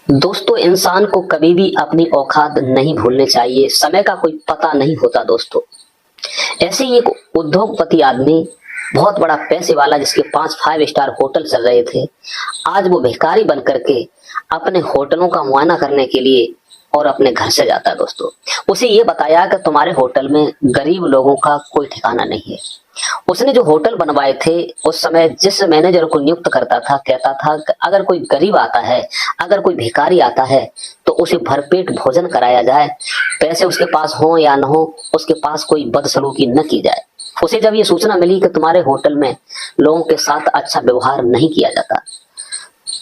दोस्तों, इंसान को कभी भी अपनी औकात नहीं भूलनी चाहिए। समय का कोई पता नहीं होता दोस्तों। ऐसे ही एक उद्योगपति आदमी, बहुत बड़ा पैसे वाला, जिसके 5 5 स्टार होटल चल रहे थे, आज वो भिखारी बन करके अपने होटलों का मुआयना करने के लिए और अपने घर से जाता है दोस्तों। उसे ये बताया कि तुम्हारे होटल में गरीब लोगों का कोई ठिकाना नहीं है। उसने जो होटल बनवाए थे, उस समय जिस मैनेजर को नियुक्त करता था, कहता था कि अगर कोई गरीब आता है, अगर कोई भिखारी आता है, तो उसे भरपेट भोजन कराया जाए। पैसे उसके पास हो या न हो, उसके पास कोई बदसलूकी न की जाए। उसे जब ये सूचना मिली कि तुम्हारे होटल में लोगों के साथ अच्छा व्यवहार नहीं किया जाता,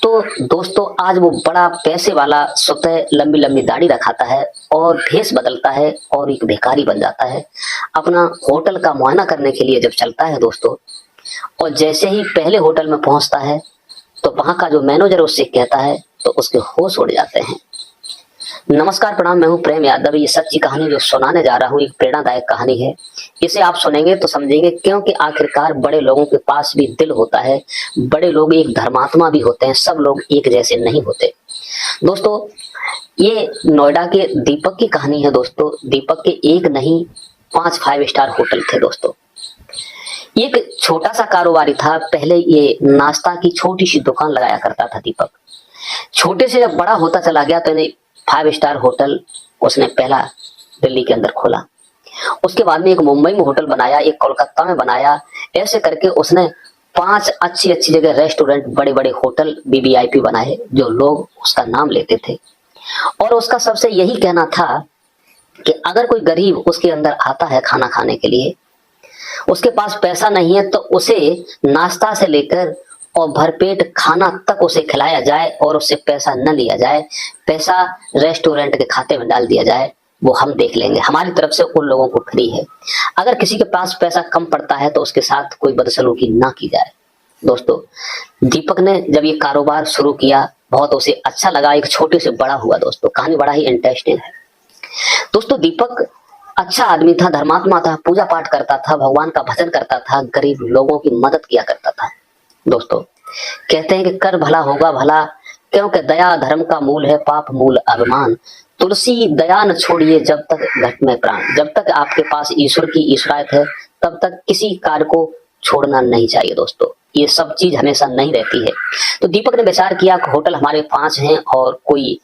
तो दोस्तों आज वो बड़ा पैसे वाला स्वतः लंबी लंबी दाढ़ी रखाता है और भेष बदलता है और एक भिखारी बन जाता है। अपना होटल का मुआयना करने के लिए जब चलता है दोस्तों, और जैसे ही पहले होटल में पहुंचता है, तो वहां का जो मैनेजर उससे कहता है, तो उसके होश उड़ जाते हैं। नमस्कार, प्रणाम। मैं हूं प्रेम यादव। ये सच्ची कहानी जो सुनाने जा रहा हूं, एक प्रेरणादायक कहानी है। इसे आप सुनेंगे तो समझेंगे, क्योंकि आखिरकार बड़े लोगों के पास भी दिल होता है। बड़े लोग एक धर्मात्मा भी होते हैं। सब लोग एक जैसे नहीं होते दोस्तों। ये नोएडा के दीपक की कहानी है दोस्तों। दीपक के एक नहीं, 5 5 स्टार होटल थे दोस्तों। एक छोटा सा कारोबारी था। पहले ये नाश्ता की छोटी सी दुकान लगाया करता था दीपक। छोटे से जब बड़ा होता चला गया, तो इन्हें 5 स्टार होटल उसने पहला दिल्ली के अंदर खोला। उसके बाद में एक मुंबई में होटल बनाया, एक कोलकाता में बनाया। ऐसे करके उसने 5 अच्छी अच्छी जगह रेस्टोरेंट, बड़े बड़े होटल, वीवीआईपी बनाए, जो लोग उसका नाम लेते थे। और उसका सबसे यही कहना था कि अगर कोई गरीब उसके अंदर आता है खाना खाने के लिए, उसके पास पैसा नहीं है, तो उसे नाश्ता से लेकर और भरपेट खाना तक उसे खिलाया जाए और उससे पैसा न लिया जाए। पैसा रेस्टोरेंट के खाते में डाल दिया जाए, वो हम देख लेंगे। हमारी तरफ से उन लोगों को फ्री है। अगर किसी के पास पैसा कम पड़ता है, तो उसके साथ कोई बदसलूकी ना की जाए। दोस्तों, दीपक ने जब ये कारोबार शुरू किया, बहुत उसे अच्छा लगा। एक छोटे से बड़ा हुआ दोस्तों। कहानी बड़ा ही इंटरेस्टिंग है दोस्तों। दीपक अच्छा आदमी था, धर्मात्मा था, पूजा पाठ करता था, भगवान का भजन करता था, गरीब लोगों की मदद किया करता था दोस्तों। कहते हैं कि कर भला होगा भला, क्योंकि दया धर्म का मूल है, पाप मूल अभिमान। तुलसी दया न छोड़िए जब तक घट में प्राण। जब तक आपके पास ईश्वर की ईश्वरायत है, तब तक किसी कार्य को छोड़ना नहीं चाहिए दोस्तों। ये सब चीज हमेशा नहीं रहती है। तो दीपक ने विचार किया कि होटल हमारे 5 हैं और कोई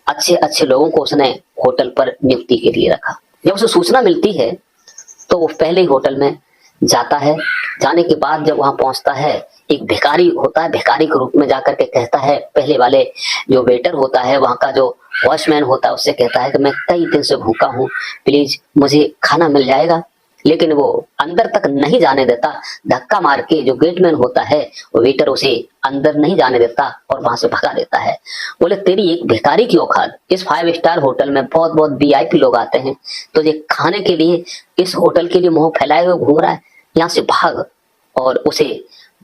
अच्छे अच्छे लोगों को उसने होटल पर नियुक्ति के लिए रखा। जब उसे सूचना मिलती है, तो वो पहले ही होटल में जाता है। जाने के बाद जब वहां पहुंचता है, एक भिखारी होता है। भिखारी के रूप में जाकर के कहता है, पहले वाले जो वेटर होता है, वहां का जो वॉचमैन होता है, उससे कहता है कि मैं कई दिन से भूखा हूँ, प्लीज मुझे खाना मिल जाएगा। लेकिन वो अंदर तक नहीं जाने देता। धक्का मार के जो गेटमैन होता है, वो वेटर उसे अंदर नहीं जाने देता और वहां से भगा देता है। बोले, तेरी एक भिखारी की औकात। इस 5 स्टार होटल में बहुत बहुत वीआईपी लोग आते हैं, तो ये खाने के लिए इस होटल के लिए मुंह फैलाए हुए घूम रहा है, यहाँ से भाग। और उसे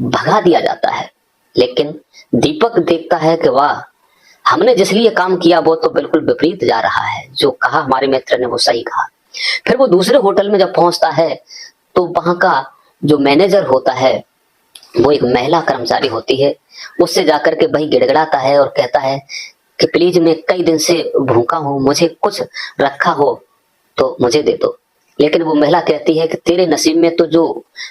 भगा दिया जाता है। लेकिन दीपक देखता है कि वाह, हमने जिस लिए काम किया वो तो बिल्कुल विपरीत जा रहा है। जो कहा हमारे मित्र ने वो सही कहा। फिर वो दूसरे होटल में जब पहुंचता है, तो वहां का जो मैनेजर होता है, वो एक महिला कर्मचारी होती है। उससे जाकर के भाई गिड़गिड़ाता है और कहता है कि प्लीज, मैं कई दिन से भूखा हूं, मुझे कुछ रखा हो तो मुझे दे दो। लेकिन वो महिला कहती है कि तेरे नसीब में तो जो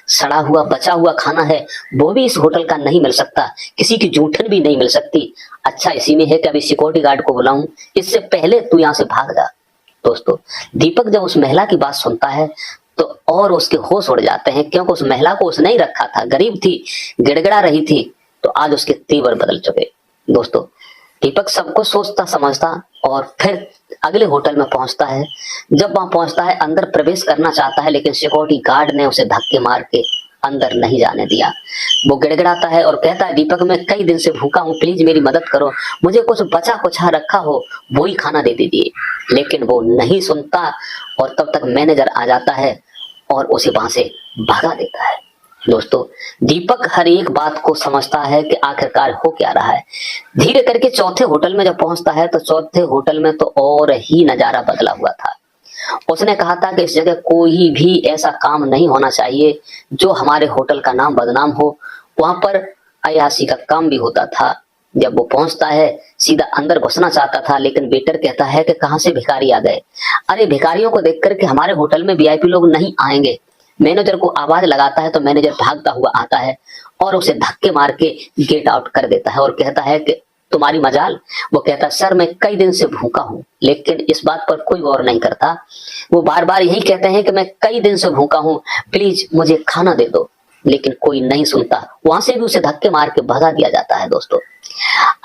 सड़ा हुआ बचा हुआ खाना है, वो भी इस होटल का नहीं मिल सकता, किसी की जूठन भी नहीं मिल सकती। अच्छा इसी में है कि अभी सिक्योरिटी गार्ड को बुलाऊं, इससे पहले तू यहाँ से भाग जा। दोस्तों, दीपक जब उस महिला की बात सुनता है, तो और उसके होश उड़ जाते हैं, क्योंकि उस महिला को उसने ही रखा था। गरीब थी, गिड़गिड़ा रही थी, तो आज उसके तेवर बदल चुके। दोस्तों, दीपक सब कुछ सोचता समझता और फिर अगले होटल में पहुंचता है। जब वहां पहुंचता है, अंदर प्रवेश करना चाहता है, लेकिन सिक्योरिटी गार्ड ने उसे धक्के मार के अंदर नहीं जाने दिया। वो गिड़गिड़ाता है और कहता है, दीपक मैं कई दिन से भूखा हूँ, प्लीज मेरी मदद करो, मुझे कुछ बचा कुछ रखा हो वो ही खाना दे दीजिए। लेकिन वो नहीं सुनता, और तब तक मैनेजर आ जाता है और उसे वहां से भगा देता है। दोस्तों, दीपक हर एक बात को समझता है कि आखिरकार हो क्या रहा है। धीरे करके चौथे होटल में जब पहुंचता है, तो चौथे होटल में तो और ही नजारा बदला हुआ था। उसने कहा था कि इस जगह कोई भी ऐसा काम नहीं होना चाहिए जो हमारे होटल का नाम बदनाम हो। वहां पर अय्याशी का काम भी होता था, जब वो पहुंचता है सीधा अंदर घुसना चाहता था, लेकिन वेटर कहता है कि कहां से भिखारी आ गए। अरे भिखारियों को देख करके हमारे होटल में वीआईपी लोग नहीं आएंगे। मैनेजर को आवाज लगाता है तो मैनेजर भागता हुआ आता है और उसे धक्के मार के गेट आउट कर देता है और कहता है कि तुम्हारी मजाल। वो कहता है सर मैं कई दिन से भूखा हूं, लेकिन इस बात पर कोई गौर नहीं करता। वो बार बार यही कहते हैं कि मैं कई दिन से भूखा हूं, प्लीज मुझे खाना दे दो, लेकिन कोई नहीं सुनता। वहां से भी उसे धक्के मार के भगा दिया जाता है दोस्तों।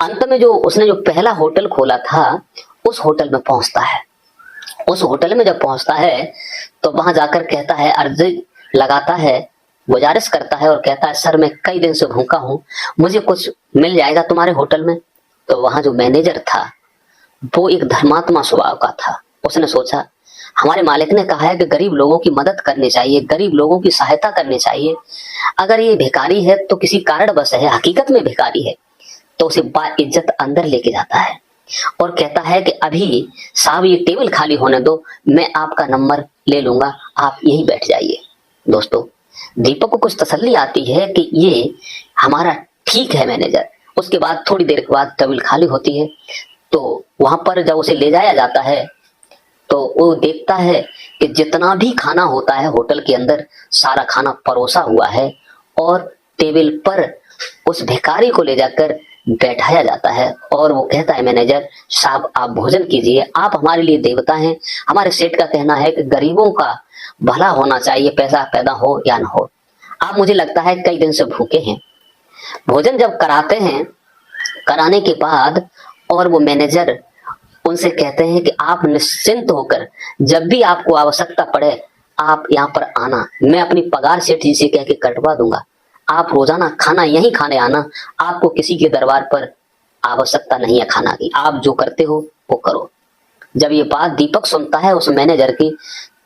अंत में जो उसने जो पहला होटल खोला था उस होटल में पहुंचता है। उस होटल में जब पहुंचता है तो वहां जाकर कहता है, अर्जी लगाता है, गुजारिश करता है और कहता है सर मैं कई दिन से भूखा हूं, मुझे कुछ मिल जाएगा तुम्हारे होटल में। तो वहां जो मैनेजर था वो एक धर्मात्मा स्वभाव का था। उसने सोचा हमारे मालिक ने कहा है कि गरीब लोगों की मदद करनी चाहिए, गरीब लोगों की सहायता करनी चाहिए। अगर ये भिखारी है तो किसी कारणवश है, हकीकत में भिखारी है। तो उसे बाइज्जत अंदर लेके जाता है और कहता है कि अभी साहब ये टेबल खाली होने दो, मैं आपका नंबर ले लूंगा, आप यहीं बैठ जाइए। दोस्तों दीपक को कुछ तसल्ली आती है कि ये हमारा ठीक है मैनेजर। उसके बाद थोड़ी देर के बाद टेबल खाली होती है तो वहां पर जब उसे ले जाया जाता है तो वो देखता है कि जितना भी खाना होता है होटल के अंदर सारा खाना परोसा हुआ है और टेबल पर उस भिखारी को ले जाकर बैठाया जाता है और वो कहता है मैनेजर साहब आप भोजन कीजिए, आप हमारे लिए देवता हैं। हमारे सेठ का कहना है कि गरीबों का भला होना चाहिए, पैसा पैदा हो या ना हो। आप मुझे लगता है कई दिन से भूखे हैं। भोजन जब कराते हैं, कराने के बाद और वो मैनेजर उनसे कहते हैं कि आप निश्चिंत होकर जब भी आपको आवश्यकता पड़े आप यहाँ पर आना, मैं अपनी पगार सेठ जी से कह के कटवा दूंगा। आप रोजाना खाना यहीं खाने आना, आपको किसी के दरबार पर आवश्यकता नहीं है खाना की, आप जो करते हो वो करो। जब ये बात दीपक सुनता है उस मैनेजर की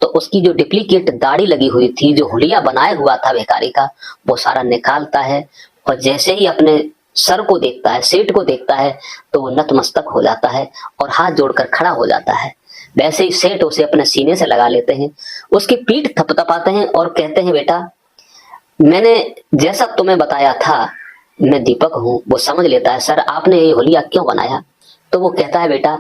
तो उसकी जो डुप्लीकेट दाढ़ी लगी हुई थी, जो हुलिया बनाया हुआ था भिखारी का, वो सारा निकालता है और जैसे ही अपने सर को देखता है, सेठ को देखता है, तो वो नतमस्तक हो जाता है और हाथ जोड़कर खड़ा हो जाता है। वैसे ही सेठ उसे अपने सीने से लगा लेते हैं, उसकी पीठ थपथपाते हैं और कहते हैं बेटा मैंने जैसा तुम्हें बताया था मैं दीपक हूं। वो समझ लेता है सर आपने ये हुलिया क्यों बनाया। तो वो कहता है बेटा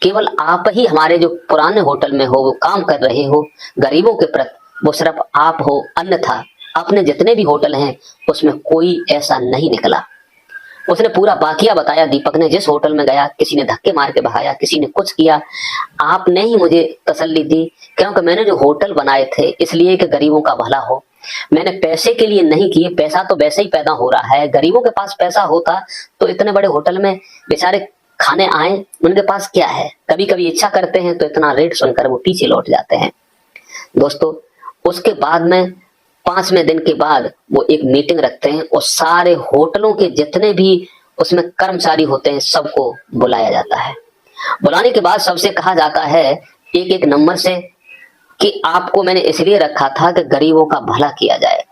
केवल आप ही हमारे जो पुराने होटल में हो, वो काम कर रहे हो गरीबों के प्रति, वो सिर्फ आप हो, अन्यथा अपने जितने भी होटल हैं उसमें कोई ऐसा नहीं निकला। उसने पूरा वाकया बताया दीपक ने। जिस होटल में गया किसी ने धक्के मार के भगाया, किसी ने कुछ किया, आपने ही मुझे तसल्ली दी, क्योंकि मैंने जो होटल बनाए थे इसलिए कि गरीबों का भला हो। मैंने पैसे के लिए नहीं किए, पैसा तो वैसे ही पैदा हो रहा है। गरीबों के पास पैसा होता तो इतने बड़े होटल में बेचारे खाने आए, उनके पास क्या है। कभी कभी इच्छा करते हैं तो इतना रेट सुनकर वो पीछे लौट जाते हैं। दोस्तों उसके बाद में 5वें दिन के बाद वो एक मीटिंग रखते हैं और सारे होटलों के जितने भी उसमें कर्मचारी होते हैं सबको बुलाया जाता है। बुलाने के बाद सबसे कहा जाता है एक एक नंबर से कि आपको मैंने इसलिए रखा था कि गरीबों का भला किया जाए।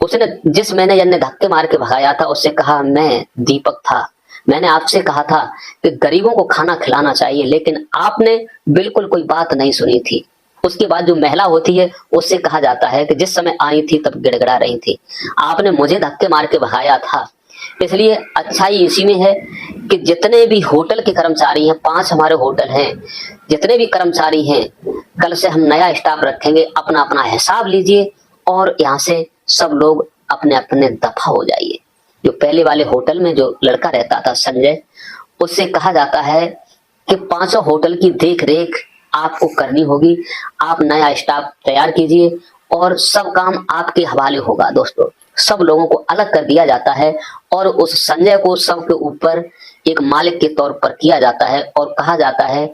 उसने जिस मैनेजर ने धक्के मार के भगाया था उससे कहा मैं दीपक था, मैंने आपसे कहा था कि गरीबों को खाना खिलाना चाहिए, लेकिन आपने बिल्कुल कोई बात नहीं सुनी थी। उसके बाद जो महिला होती है उससे कहा जाता है कि जिस समय आई थी तब गिड़गिड़ा रही थी, आपने मुझे धक्के मार के भगाया था। इसलिए अच्छाई इसी में है कि जितने भी होटल के कर्मचारी हैं, 5 हमारे होटल हैं, जितने भी कर्मचारी हैं कल से हम नया स्टाफ रखेंगे, अपना अपना हिसाब लीजिए और यहाँ से सब लोग अपने अपने दफा हो जाइए। जो पहले वाले होटल में जो लड़का रहता था संजय, उससे कहा जाता है कि 5 होटल की देख रेख आपको करनी होगी, आप नया स्टाफ तैयार कीजिए और सब काम आपके हवाले होगा। दोस्तों सब लोगों को अलग कर दिया जाता है और उस संजय को सबके ऊपर एक मालिक के तौर पर किया जाता है और कहा जाता है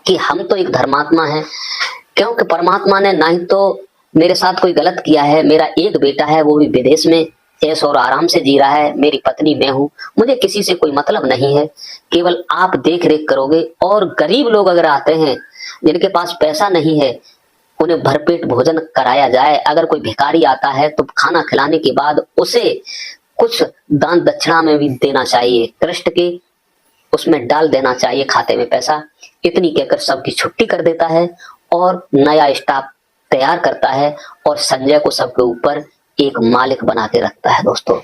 कि हम तो एक धर्मात्मा है, क्योंकि परमात्मा ने ना ही तो मेरे साथ कोई गलत किया है, मेरा एक बेटा है वो भी विदेश में ऐश और आराम से जी रहा है, मेरी पत्नी मैं हूं, मुझे किसी से कोई मतलब नहीं है, केवल आप देख रेख करोगे। और गरीब लोग अगर आते हैं जिनके पास पैसा नहीं है उन्हें भरपेट भोजन कराया जाए। अगर कोई भिखारी आता है तो खाना खिलाने के बाद उसे कुछ दान दक्षिणा में भी देना चाहिए, कृष्ण के उसमें डाल देना चाहिए खाते में पैसा। इतनी कहकर सबकी छुट्टी कर देता है और नया स्टाफ तैयार करता है और संजय को सबके ऊपर एक मालिक बना के रखता है। दोस्तों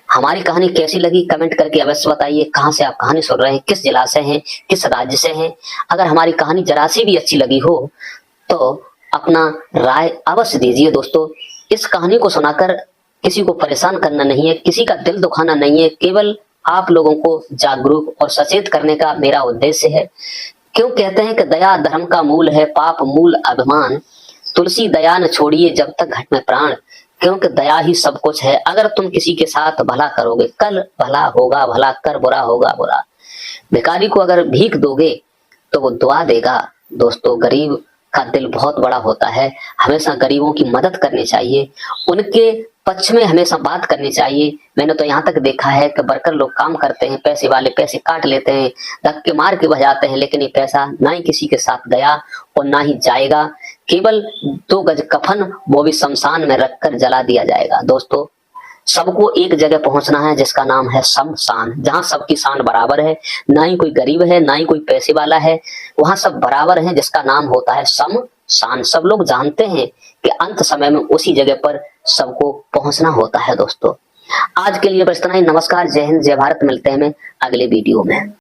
हमारी कहानी कैसी लगी कमेंट करके अवश्य बताइए। कहाँ से आप कहानी सुन रहे हैं, किस जिला से हैं, किस राज्य से हैं। अगर हमारी कहानी जरा सी भी अच्छी लगी हो तो अपना राय अवश्य दीजिए दोस्तों। इस कहानी को सुनाकर किसी को परेशान करना नहीं है, किसी का दिल दुखाना नहीं है, केवल आप लोगों को जागरूक और सचेत करने का मेरा उद्देश्य है। क्यों कहते हैं कि दया धर्म का मूल है, पाप मूल अभिमान। तुलसी दया न छोड़िए जब तक घट में प्राण, क्योंकि दया ही सब कुछ है। अगर तुम किसी के साथ भला करोगे, कल भला होगा भला, कर बुरा होगा बुरा। भिखारी को अगर भीख दोगे तो वो दुआ देगा। दोस्तों, गरीब का दिल बहुत बड़ा होता है। हमेशा गरीबों की मदद करनी चाहिए, उनके पक्ष में हमेशा बात करनी चाहिए। मैंने तो यहाँ तक देखा है कि वर्कर लोग काम करते हैं, पैसे वाले पैसे काट लेते हैं, धक्के मार के बजाते हैं, लेकिन ये पैसा ना ही किसी के साथ गया और ना ही जाएगा। केवल 2 गज कफन, वो भी शमशान में रखकर जला दिया जाएगा। दोस्तों, सबको एक जगह पहुंचना है जिसका नाम है शमशान, जहां सबकी शान बराबर है। ना ही कोई गरीब है, ना ही कोई पैसे वाला है, वहां सब बराबर है, जिसका नाम होता है शमशान। सब लोग जानते हैं कि अंत समय में उसी जगह पर सबको पहुंचना होता है। दोस्तों, आज के लिए बस इतना ही। नमस्कार, जय हिंद, जय भारत। मिलते हैं मैं अगले वीडियो में।